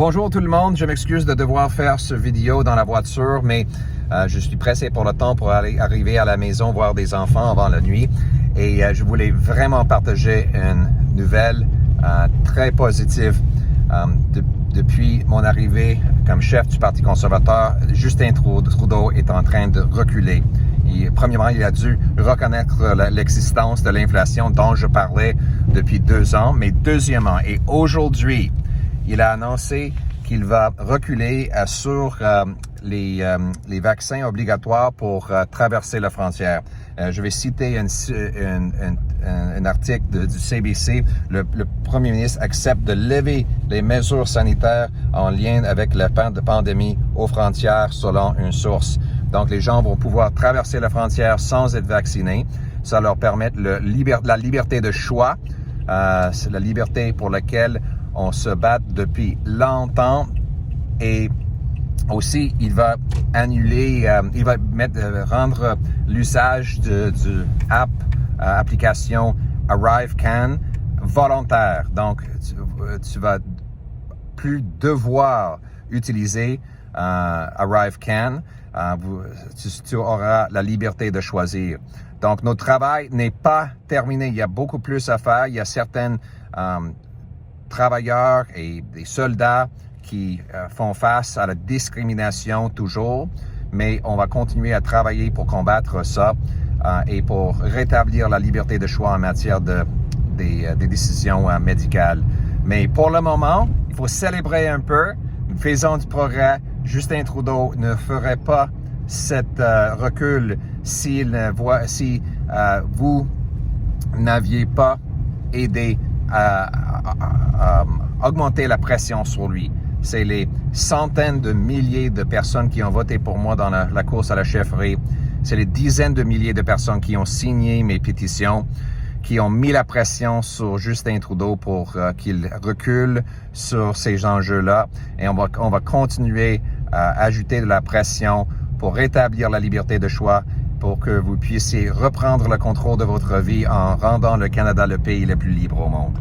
Bonjour tout le monde, je m'excuse de devoir faire ce vidéo dans la voiture, mais je suis pressé pour le temps pour arriver à la maison, voir des enfants avant la nuit. Et je voulais vraiment partager une nouvelle très positive. Depuis mon arrivée comme chef du Parti conservateur, Justin Trudeau est en train de reculer. Premièrement, il a dû reconnaître l'existence de l'inflation dont je parlais depuis 2 ans. Mais deuxièmement, et aujourd'hui, il a annoncé qu'il va reculer sur les vaccins obligatoires pour traverser la frontière. Je vais citer un article du CBC. Le premier ministre accepte de lever les mesures sanitaires en lien avec la pandémie aux frontières selon une source. Donc, les gens vont pouvoir traverser la frontière sans être vaccinés. Ça leur permet la liberté de choix. C'est la liberté pour laquelle on se bat depuis longtemps. Et aussi, il va annuler, il va rendre l'usage du application ArriveCan volontaire. Donc, tu vas plus devoir utiliser ArriveCan. Tu auras la liberté de choisir. Donc, notre travail n'est pas terminé. Il y a beaucoup plus à faire. Il y a certains travailleurs et des soldats qui font face à la discrimination toujours, mais on va continuer à travailler pour combattre ça et pour rétablir la liberté de choix en matière des décisions médicales. Mais pour le moment, il faut célébrer un peu. Nous faisons du progrès. Justin Trudeau ne ferait pas cet recul si vous n'aviez pas aidé à augmenter la pression sur lui. C'est les centaines de milliers de personnes qui ont voté pour moi dans la course à la chefferie. C'est les dizaines de milliers de personnes qui ont signé mes pétitions, qui ont mis la pression sur Justin Trudeau pour qu'il recule sur ces enjeux-là. Et on va continuer à ajouter de la pression pour rétablir la liberté de choix, pour que vous puissiez reprendre le contrôle de votre vie en rendant le Canada le pays le plus libre au monde.